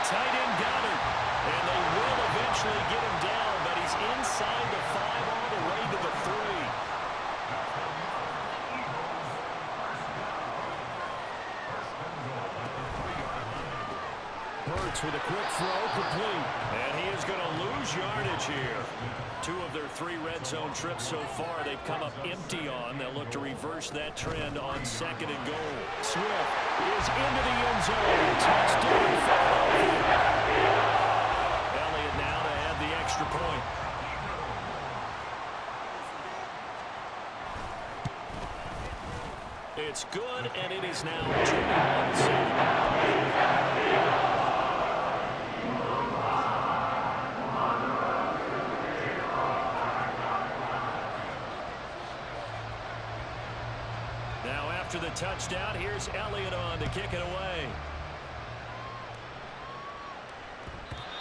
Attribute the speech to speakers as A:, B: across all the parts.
A: tight end got him. And they will eventually get him down, but he's inside the 5 all the way to the 3. Hurts with a quick throw, complete. And he is going to lose yardage here. 2 of their 3 red zone trips so far they've come up empty on. They'll look to reverse that trend on 2nd and goal. Swift is into the end zone. Touchdown, Philadelphia. Elliott now to add the extra point. It's good, and it is now 21-7. After the touchdown, here's Elliott on to kick it away.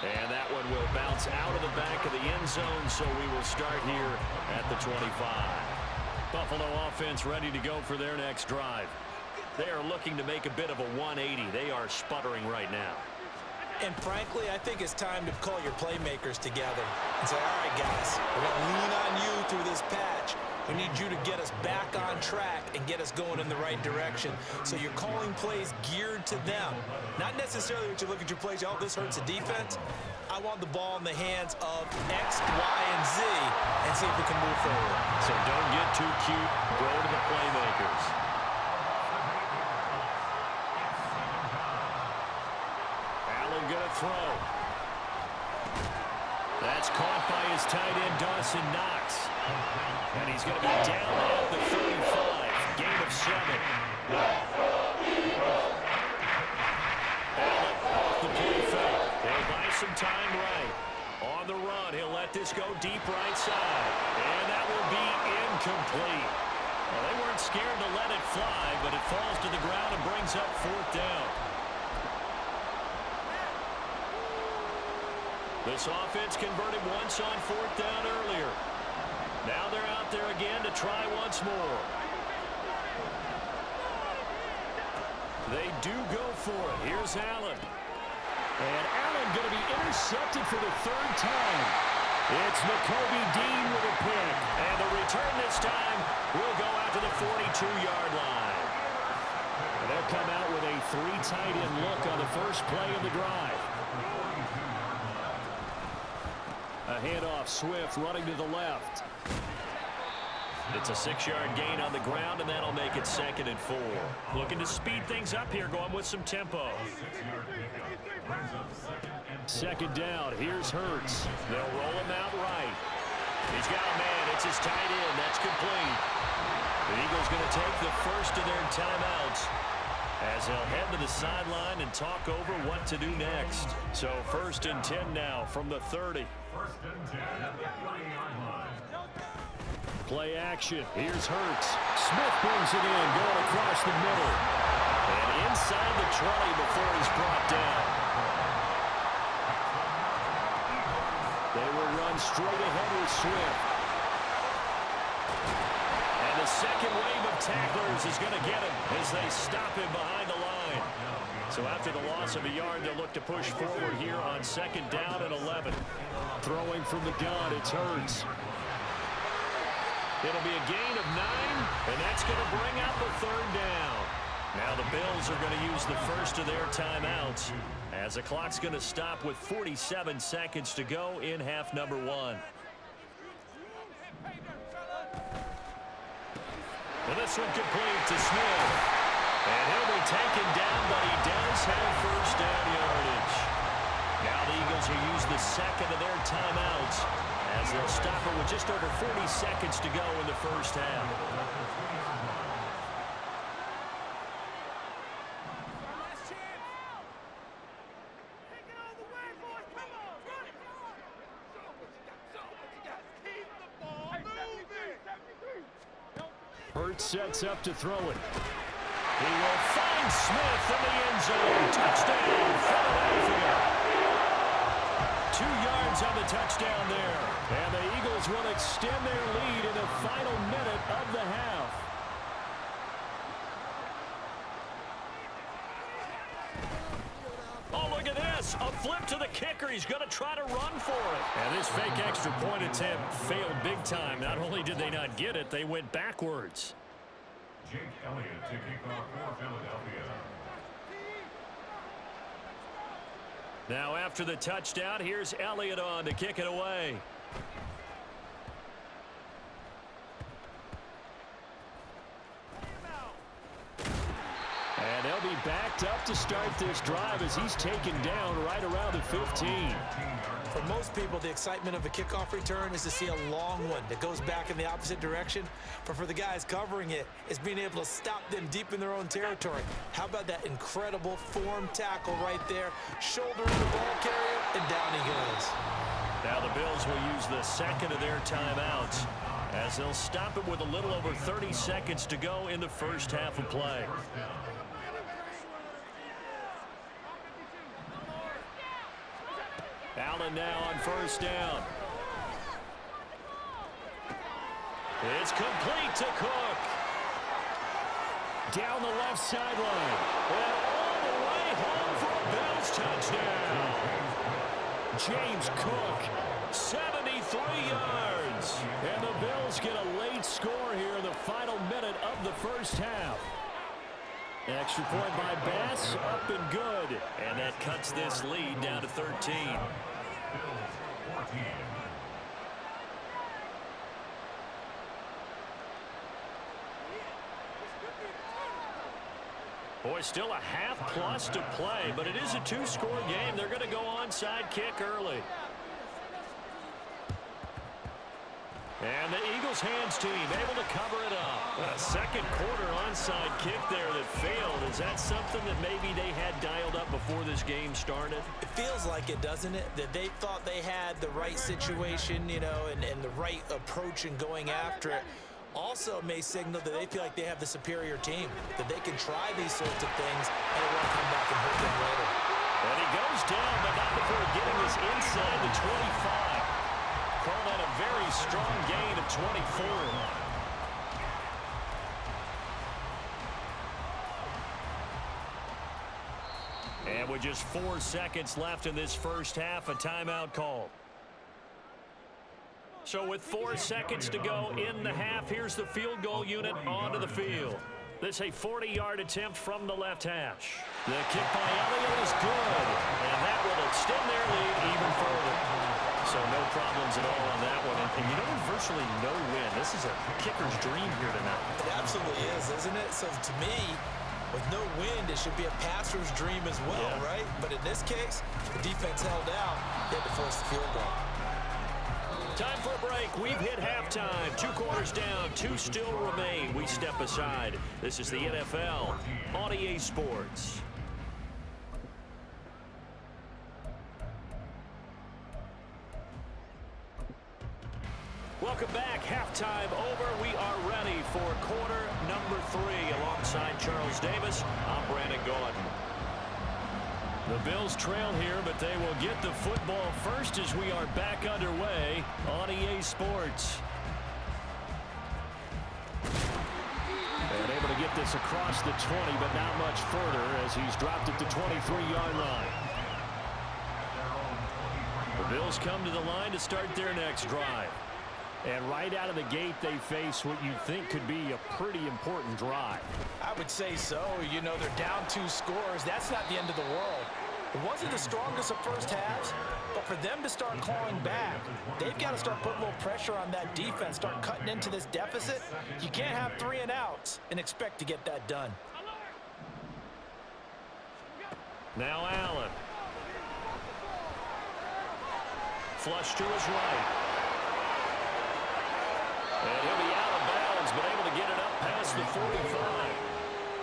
A: And that one will bounce out of the back of the end zone, so we will start here at the 25. Buffalo offense ready to go for their next drive. They are looking to make a bit of a 180. They are sputtering right now.
B: And frankly, I think it's time to call your playmakers together and say, all right, guys, we're going to lean on you through this patch. We need you to get us back on track and get us going in the right direction. So you're calling plays geared to them. Not necessarily when you look at your plays, oh, this hurts the defense. I want the ball in the hands of X, Y, and Z and see if we can move forward.
A: So don't get too cute. Go to the playmakers. Allen gonna throw. That's caught by his tight end, Dawson Knox. And he's going to be down at the 35. Gain of 7. Allen off the play fake. They'll buy some time right. On the run, he'll let this go deep right side. And that will be incomplete. Well, they weren't scared to let it fly, but it falls to the ground and brings up 4th down. This offense converted once on 4th down earlier. Now they're out there again to try once more. They do go for it. Here's Allen. And Allen going to be intercepted for the 3rd time. It's Nakobe Dean with a pick. And the return this time will go out to the 42-yard line. And they'll come out with a 3 tight end look on the first play of the drive. A handoff, Swift running to the left. It's a 6-yard gain on the ground, and that'll make it 2nd and 4. Looking to speed things up here, going with some tempo. 2nd down, here's Hurts. They'll roll him out right. He's got a man, it's his tight end, that's complete. The Eagles going to take the first of their timeouts as they'll head to the sideline and talk over what to do next. So 1st and 10 now from the 30. Play action. Here's Hurts. Smith brings it in, going across the middle. And inside the 20 before he's brought down. They will run straight ahead with Swift. And the second wave of tacklers is going to get him as they stop him behind the line. So after the loss of a yard, they'll look to push forward here on 2nd down and 11. Throwing from the gun, it's Hurts. It'll be a gain of 9, and that's going to bring up a 3rd down. Now the Bills are going to use the first of their timeouts as the clock's going to stop with 47 seconds to go in half number 1. And this one complete to Smith. And he'll be taken down, but he does have first down yardage. Now the Eagles will use the second of their timeouts as they'll stop it with just over 40 seconds to go in the first half. Hurts sets up to throw it. He will find Smith in the end zone. Touchdown, Philadelphia. 2 yards on the touchdown there. And the Eagles will extend their lead in the final minute of the half. Oh, look at this. A flip to the kicker. He's going to try to run for it. And this fake extra point attempt failed big time. Not only did they not get it, they went backwards.
C: Jake Elliott to kick off for Philadelphia.
A: Now after the touchdown, here's Elliott on to kick it away. And they'll be backed up to start this drive as he's taken down right around the 15.
B: For most people, the excitement of a kickoff return is to see a long one that goes back in the opposite direction. But for the guys covering it, it's being able to stop them deep in their own territory. How about that incredible form tackle right there? Shouldering the ball carrier, and down he goes.
A: Now the Bills will use the second of their timeouts as they'll stop it with a little over 30 seconds to go in the first half of play. Allen now on first down. It's complete to Cook. Down the left sideline. And all the way home for a Bills touchdown. James Cook, 73 yards. And the Bills get a late score here in the final minute of the first half. Extra point by Bass, up and good. And that cuts this lead down to 13. Boy, still a half plus to play, but it is a two-score game. They're going to go onside kick early. And the Eagles hands team able to cover it up. A second quarter onside kick there that failed. Is that something that maybe they had dialed up before this game started?
B: It feels like it, doesn't it? That they thought they had the right situation, you know, and the right approach in going after it. Also may signal that they feel like they have the superior team, that they can try these sorts of things and it won't come back and hurt them later.
A: And he goes down, but not before getting this inside the 25. Call that a very strong gain of 24. And with just 4 seconds left in this first half, a timeout call. So with 4 seconds to go in the half, here's the field goal unit onto the field. This a 40-yard attempt from the left hash. The kick by Elliott is good, and that will extend their lead even further. So no problems at all on that one. And you know, virtually no win. This is a kicker's dream here tonight.
B: It absolutely is, isn't it? So to me, with no wind, it should be a passer's dream as well, right? But in this case, the defense held out. They had to force the field goal.
A: Time for a break. We've hit halftime. 2 quarters down. 2 still remain. We step aside. This is the NFL on EA Sports. Welcome back. Halftime over. We are ready for quarter number 3. Alongside Charles Davis, I'm Brandon Gaudin. The Bills trail here, but they will get the football first as we are back underway on EA Sports. And able to get this across the 20, but not much further as he's dropped it to 23-yard line. The Bills come to the line to start their next drive. And right out of the gate, they face what you think could be a pretty important drive.
B: I would say so. You know, they're down 2 scores. That's not the end of the world. It wasn't the strongest of first halves, but for them to start clawing back, they've got to start putting a little pressure on that defense, start cutting into this deficit. You can't have 3 and outs and expect to get that done.
A: Now Allen. Flush to his right. And he'll be out of bounds, but able to get it up past the 45.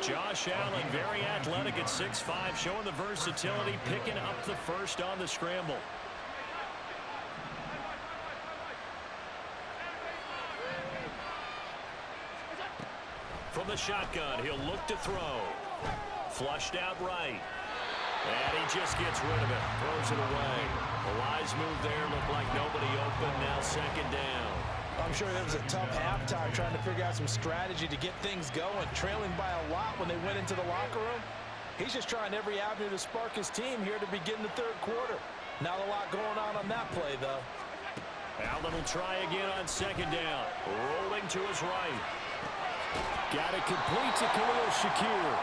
A: Josh Allen, very athletic at 6'5", showing the versatility, picking up the first on the scramble. From the shotgun, he'll look to throw. Flushed out right. And he just gets rid of it, throws it away. The wise move there, looked like nobody open, now second down.
B: I'm sure that was a tough halftime trying to figure out some strategy to get things going. Trailing by a lot when they went into the locker room. He's just trying every avenue to spark his team here to begin the third quarter. Not a lot going on that play, though.
A: Allen will try again on second down. Rolling to his right. Got it complete to Khalil Shakir.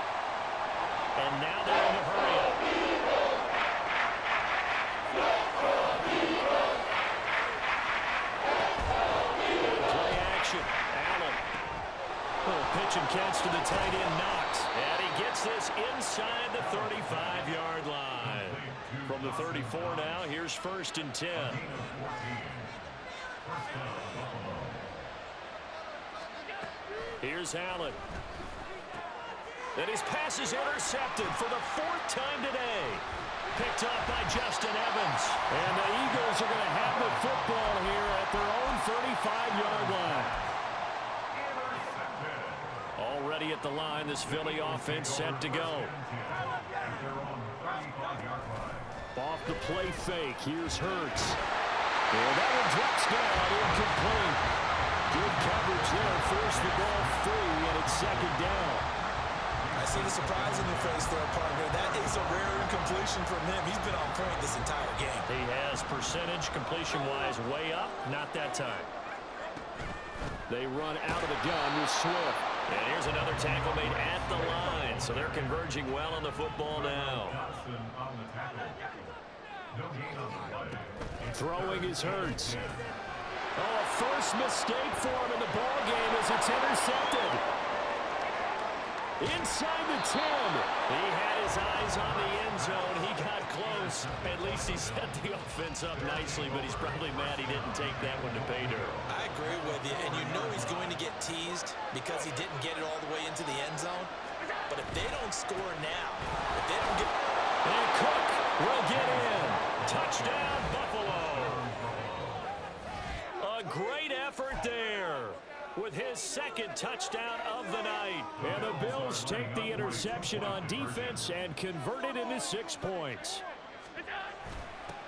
A: And now they're in the hurry-up. Play action. Allen. Pitch and catch to the tight end, Knox. And he gets this inside the 35-yard line. From the 34 now, here's 1st and 10. Here's Allen. And his pass is intercepted for the 4th time today. Picked up by Justin Evans. And the Eagles are going to have the football here at their own 35-yard line. Already at the line, this Philly offense set to go. Off the play fake, here's Hurts. And that one drops down, incomplete. Good coverage there, forced the ball free, and it's 2nd down.
B: I see the surprise in your face there, partner. That is a rare incompletion from him. He's been on point this entire game.
A: He has percentage, completion-wise, way up. Not that time. They run out of the gun with Swift. And here's another tackle made at the line. So they're converging well on the football now. Throwing is Hurts. Oh, a first mistake for him in the ball game as it's intercepted. Inside the 10. He had his eyes on the end zone. He got close. At least he set the offense up nicely, but he's probably mad he didn't take that one to pay dirt.
B: I agree with you, and you know he's going to get teased because he didn't get it all the way into the end zone. But if they don't score now, if they don't get...
A: And Cook will get in. Touchdown, Buffalo. A great effort there with his 2nd touchdown of the night. And the Bills take the interception on defense and convert it into 6 points.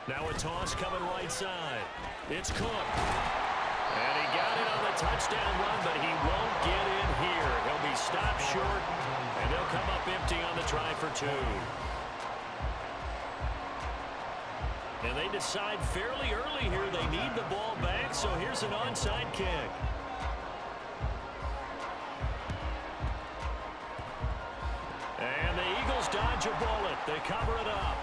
A: Now a toss coming right side. It's Cook. And he got it on the touchdown run, but he won't get in here. He'll be stopped short, and he'll come up empty on the try for 2. And they decide fairly early here they need the ball back, so here's an onside kick. And the Eagles dodge a bullet. They cover it up.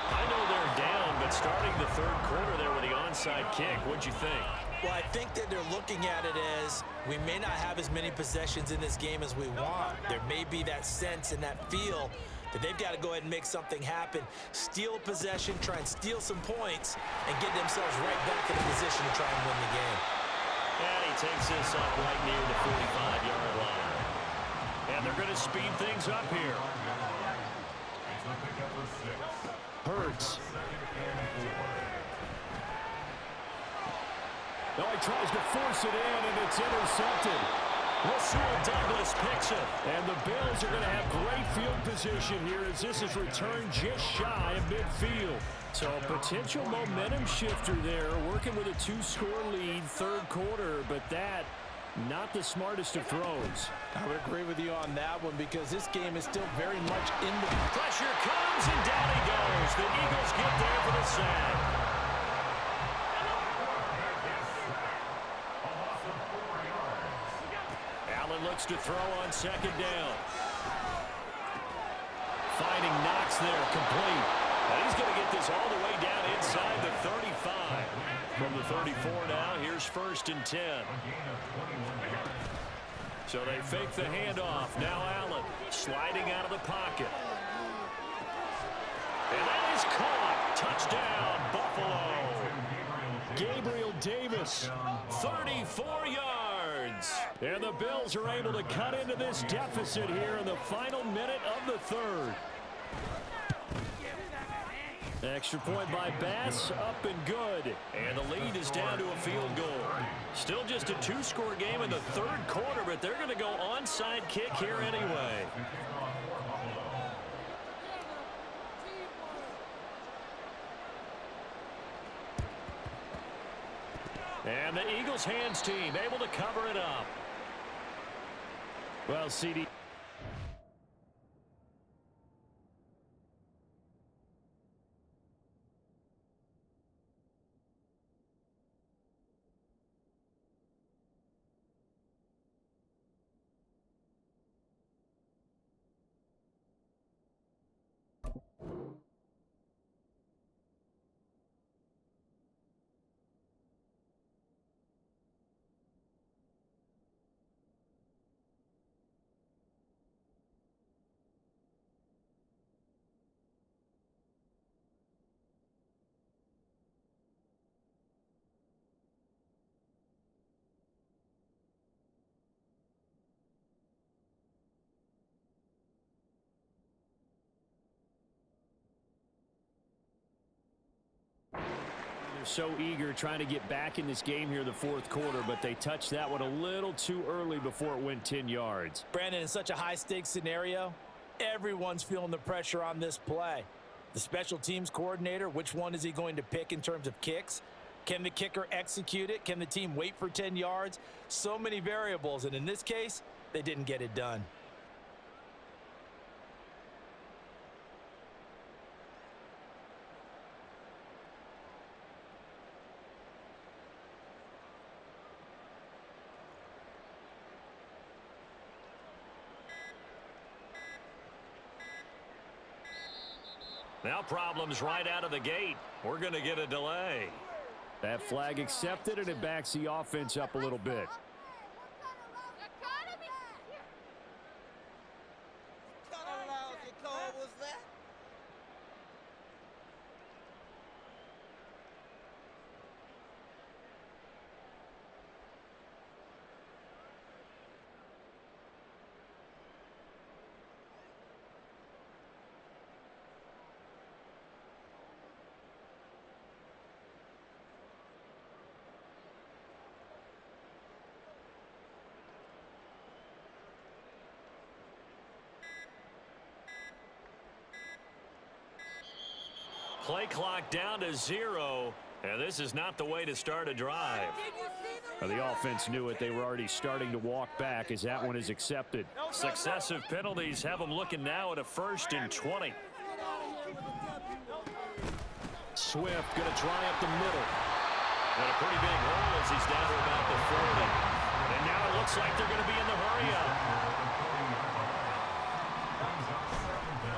A: I know they're down, but starting the 3rd quarter there with the onside kick, what'd you think?
B: Well, I think that they're looking at it as we may not have as many possessions in this game as we want. There may be that sense and that feel that they've got to go ahead and make something happen, steal a possession, try and steal some points, and get themselves right back in a position to try and win the game.
A: And he takes this up right near the 45-yard line. And they're going to speed things up here. Hurts. No, he tries to force it in, and it's intercepted. Rasul Douglas picks it. And the Bills are going to have great field position here as this is returned just shy of midfield. So a potential momentum shifter there, working with a 2-score lead, 3rd quarter, but that not the smartest of throws.
B: I would agree with you on that one because this game is still very much in the...
A: Pressure comes, and down he goes. The Eagles get there for the sack. Allen looks to throw on 2nd down. Finding Knox there, complete. And he's going to get this all the way down inside the 35. From the 34 now, here's 1st and 10. So they fake the handoff. Now Allen sliding out of the pocket. And that is caught. Touchdown, Buffalo. Gabriel Davis, 34 yards. And the Bills are able to cut into this deficit here in the final minute of the 3rd. Extra point by Bass, up and good. And the lead is down to a field goal. Still just a 2-score game in the 3rd quarter, but they're going to go onside kick here anyway. And the Eagles hands team able to cover it up. Well, CD. so eager trying to get back in this game here in the fourth quarter, but they touched that one a little too early before it went 10 yards.
B: Brandon, in such a high-stakes scenario, everyone's feeling the pressure on this play. The special teams coordinator, which one is he going to pick in terms of kicks? Can the kicker execute it? Can the team wait for 10 yards? So many variables, and in this case, they didn't get it done.
A: Now problems right out of the gate. We're going to get a delay. That flag accepted, and it backs the offense up a little bit. Play clock down to 0, and this is not the way to start a drive. The offense knew it. They were already starting to walk back as that one is accepted. Successive penalties have them looking now at a 1st and 20. Swift going to try up the middle. And a pretty big hole as he's down to about the 40. And now it looks like they're going to be in the hurry-up.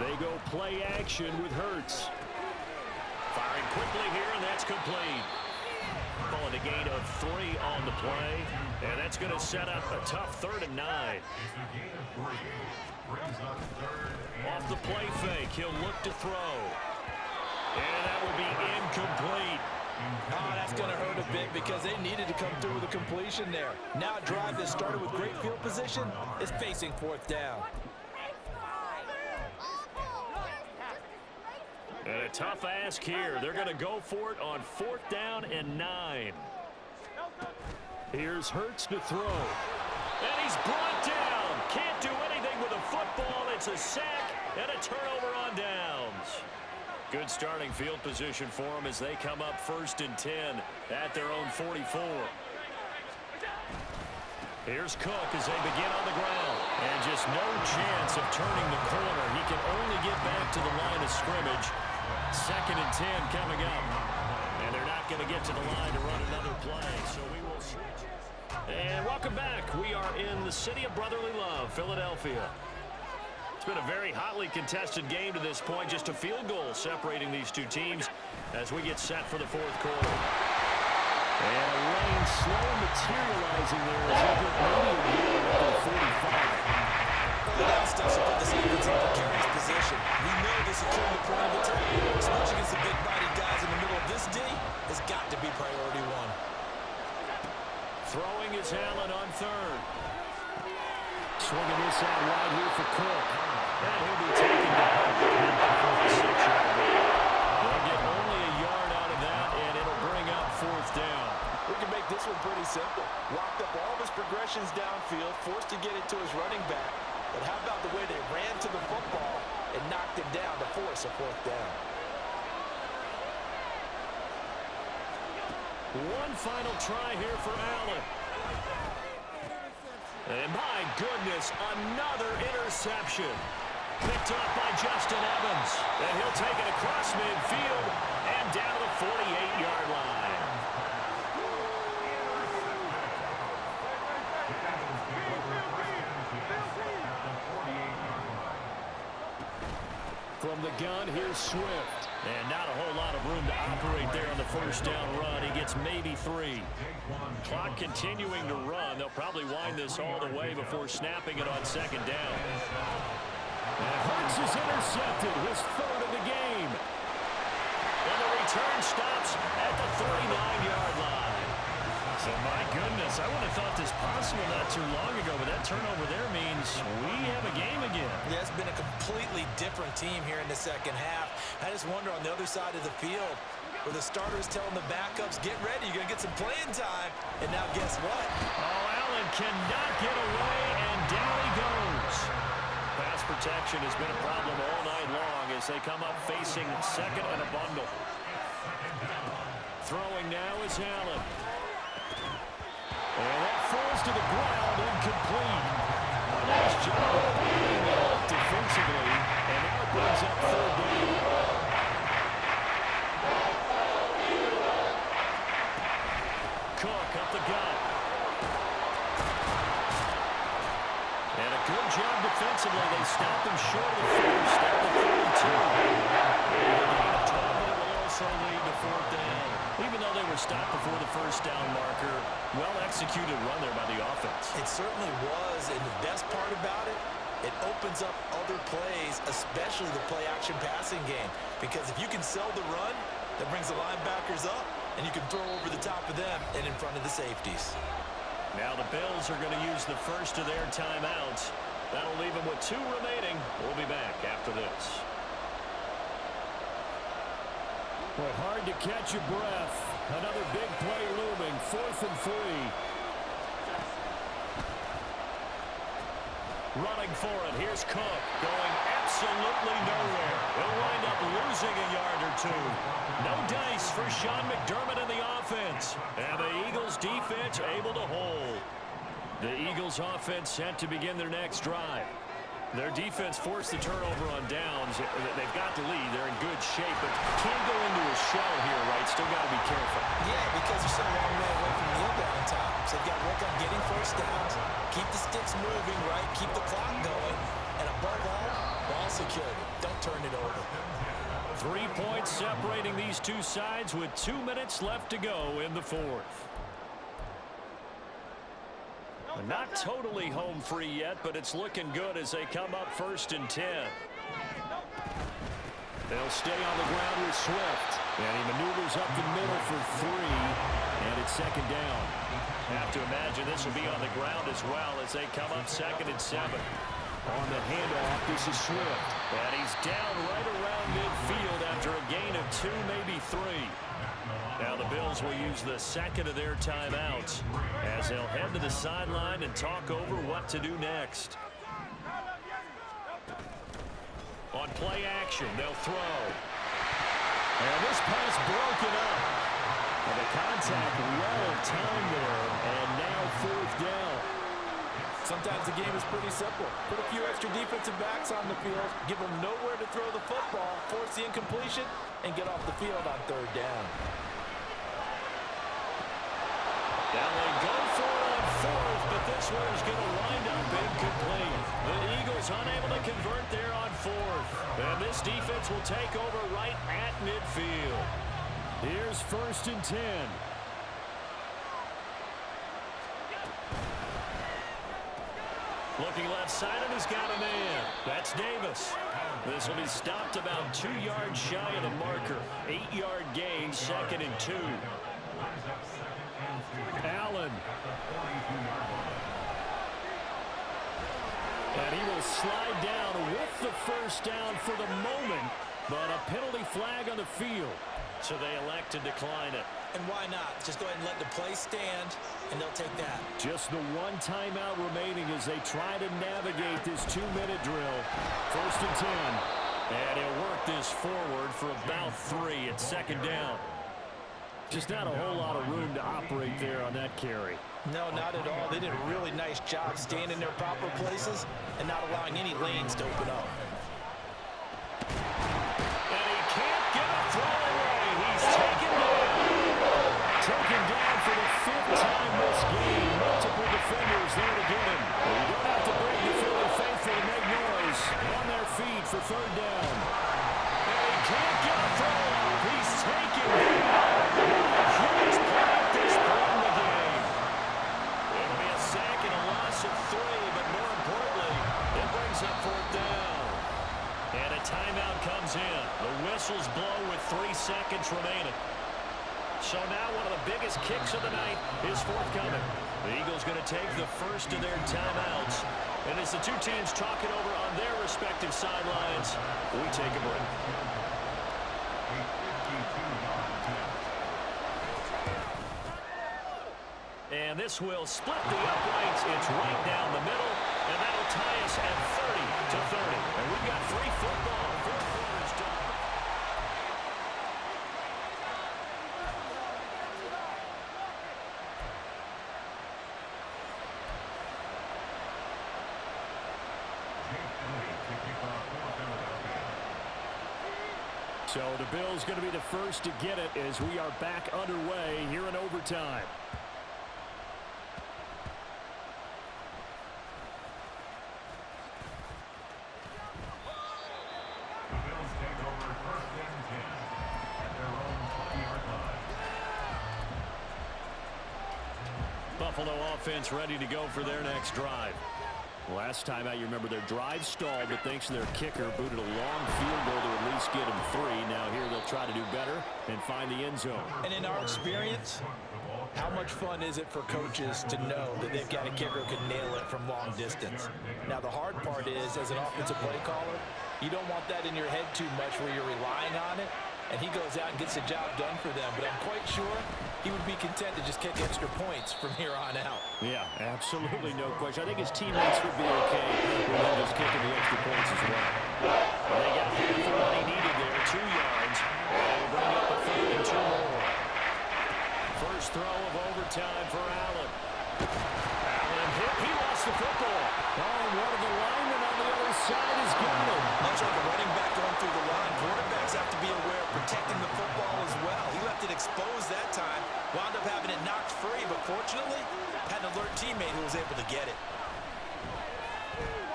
A: They go play action with Hurts. Firing quickly here, and that's complete. Calling a gain of 3 on the play, and that's going to set up a tough 3rd and 9. Off the play fake, he'll look to throw. And that will be incomplete.
B: Oh, that's going to hurt a bit because they needed to come through with a completion there. Now a drive that started with great field position is facing 4th down.
A: And a tough ask here. They're going to go for it on 4th down and 9. Here's Hurts to throw. And he's brought down. Can't do anything with a football. It's a sack and a turnover on downs. Good starting field position for them as they come up 1st and 10 at their own 44. Here's Cook as they begin on the ground. And just no chance of turning the corner. He can only get back to the line of scrimmage. 2nd and 10 coming up. And they're not going to get to the line to run another play. So we will switch. And welcome back. We are in the city of brotherly love, Philadelphia. It's been a very hotly contested game to this point. Just a field goal separating these two teams as we get set for the 4th quarter. And a lane slow materializing there as they get maybe a the 45.
B: That stuff should put this offense in a precarious position. We know this is killing the point of attack, especially against the big-bodied guys in the middle of this D. Has got to be priority 1.
A: Throwing is Allen on 3rd. Swinging this out wide here for Cook. And he'll be taken down. They'll get only a yard out of that, and it'll bring up 4th down.
B: We can make this one pretty simple. Locked up all of his progressions downfield, forced to get it to his running back. But how about the way they ran to the football and knocked him down to force a 4th down?
A: One final try here for Allen. And my goodness, another interception. Picked up by Justin Evans. And he'll take it across midfield and down to the 48-yard line. From the gun, here's Swift. And not a whole lot of room to operate there on the 1st down run. He gets maybe 3. Clock continuing to run. They'll probably wind this all the way before snapping it on 2nd down. And Hurts is intercepted, his 3rd of the game. And the return stops at the 39-yard line. So, my goodness, I would have thought this possible not too long ago, but that turnover there means we have a game again.
B: Yeah, it's been a completely different team here in the second half. I just wonder on the other side of the field, where the starters telling the backups, get ready, you're going to get some playing time. And now guess what?
A: Oh, Allen cannot get away, and down he goes. Pass protection has been a problem all night long as they come up facing second and a bundle. Throwing now is Allen. And that falls to the ground, incomplete. A nice job of beating it up defensively, and now it brings up third down. Cook up the gut. And a good job defensively. They stopped him short of the first at the 32. And the gain of 12 will also lead to fourth down. Even though they were stopped before the first down marker, well-executed run there by the offense.
B: It certainly was, and the best part about it, it opens up other plays, especially the play-action passing game. Because if you can sell the run, that brings the linebackers up, and you can throw over the top of them and in front of the safeties.
A: Now the Bills are going to use the first of their timeouts. That'll leave them with 2 remaining. We'll be back after this. Well, hard to catch your breath. Another big play looming. 4th and 3. Running for it. Here's Cook going absolutely nowhere. He'll wind up losing a yard or 2. No dice for Sean McDermott in the offense. And the Eagles defense able to hold. The Eagles offense set to begin their next drive. Their defense forced the turnover on downs. They've got the lead. They're in good shape, but can't go into a shell here, right? Still got to be careful.
B: Yeah, because you're so long way away from the inbound times. They've got to work on getting first downs, keep the sticks moving, right? Keep the clock going, and above all, ball security. Don't turn it over.
A: 3 points separating these two sides with 2 minutes left to go in the fourth. Not totally home free yet, but it's looking good as they come up 1st and 10. They'll stay on the ground with Swift. And he maneuvers up the middle for 3. And it's 2nd down. Have to imagine this will be on the ground as well as they come up 2nd and 7. On the handoff, this is Swift. And he's down right around midfield after a gain of 2, maybe 3. Now the Bills will use the second of their timeouts as they'll head to the sideline and talk over what to do next. On play action, they'll throw. And this pass broken up. And the contact well timed there, and now 4th down.
B: Sometimes the game is pretty simple. Put a few extra defensive backs on the field, give them nowhere to throw the football, force the incompletion, and get off the field on 3rd down.
A: Now they go for it on 4th, but this one is going to wind up incomplete. The Eagles unable to convert there on 4th. And this defense will take over right at midfield. Here's 1st and 10. Looking left side, and he's got a man. That's Davis. This will be stopped about 2 yards shy of the marker. 8-yard gain, 2nd and 2. Allen. And he will slide down with the first down for the moment, but a penalty flag on the field. So they elect to decline it.
B: And why not? Just go ahead and let the play stand, and they'll take that.
A: Just the 1 timeout remaining as they try to navigate this 2-minute drill. 1st and 10. And he'll work this forward for about 3 at 2nd down. Just not a whole lot of room to operate there on that carry.
B: No, not at all. They did a really nice job staying in their proper places and not allowing any lanes to open up.
A: And he can't get a throw away. He's taken down. Taken down for the 5th time this game. Multiple defenders there to get him. Well, you don't have to bring the Philly faithful to make noise. On their feet for 3rd down. And he can't get a throw off. He's taken down. Huge play at this point in the game. It'll be a sack and a loss of 3, but more importantly, it brings up 4th down. And a timeout comes in. The whistles blow with 3 seconds remaining. So now one of the biggest kicks of the night is forthcoming. The Eagles going to take the first of their timeouts. And as the two teams talk it over on their respective sidelines, we take a break. And this will split the uprights. It's right down the middle, and that'll tie us at 30-30. And we've got free football. Fourth quarter's done. So the Bills going to be the first to get it as we are back underway here in overtime.
C: The Bills take over first and 10 at their own 20-yard line.
A: Buffalo offense ready to go for their next drive. Last time out, you remember their drive stalled, but thanks to their kicker, booted a long field goal to at least get them 3. Now here they'll try to do better and find the end zone.
B: And in our experience, how much fun is it for coaches to know that they've got a kicker who can nail it from long distance? Now, the hard part is, as an offensive play caller, you don't want that in your head too much where you're relying on it, and he goes out and gets the job done for them. But I'm quite sure he would be content to just kick extra points from here on out.
A: Yeah, absolutely no question. I think his teammates would be okay with him just kicking the extra points as well. They got half of what he needed there, 2 yards. And will bring up a 3rd and 2 more. First throw of overtime for Allen. Allen hit. He lost the football. Oh, and one of the linemen on the other side has got it.
B: Much like a running back going through the line, quarterbacks have to be aware of protecting the football as well. He left it exposed that time, wound up having it knocked free, but fortunately, had an alert teammate who was able to get it.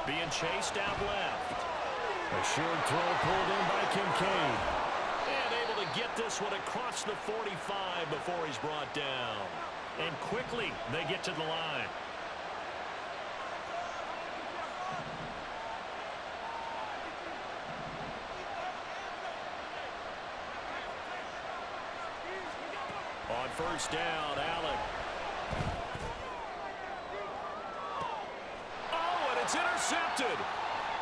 A: Being chased out left. A short throw pulled in by Kincaid. And able to get this one across the 45 before he's brought down. And quickly, they get to the line. On first down, Allen. Oh, and it's intercepted.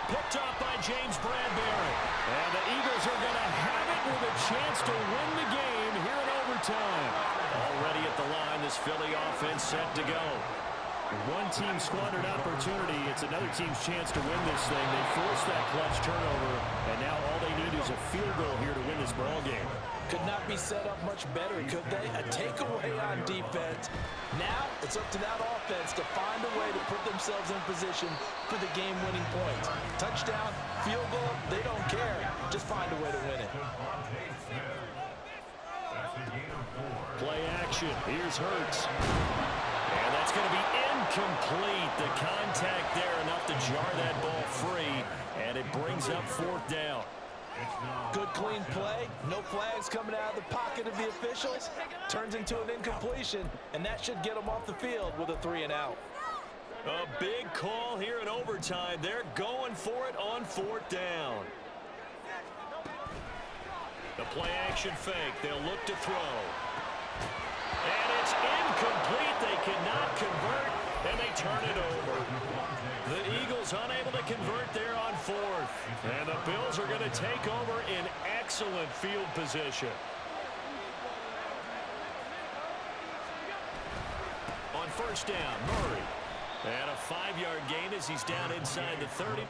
A: Picked off by James Bradbury. And the Eagles are going to have it with a chance to win the game here in overtime. Already at the line, this Philly offense set to go. One team squandered opportunity. It's another team's chance to win this thing. They forced that clutch turnover, and now all they need is a field goal here to win this ball game.
B: Could not be set up much better, could they? A takeaway on defense. Now it's up to that offense to find a way to put themselves in position for the game-winning points. Touchdown, field goal, they don't care. Just find a way to win it.
A: Play action. Here's Hurts. And that's going to be incomplete. The contact there enough to jar that ball free, and it brings up 4th down.
B: Good, clean play. No flags coming out of the pocket of the officials. Turns into an incompletion, and that should get them off the field with a 3 and out.
A: A big call here in overtime. They're going for it on 4th down. The play action fake. They'll look to throw. And it's incomplete. They cannot convert, and they turn it over. The Eagles unable to convert there on 4th. And the Bills are going to take over in excellent field position. On first down, Murray. And a 5-yard gain as he's down inside the 30.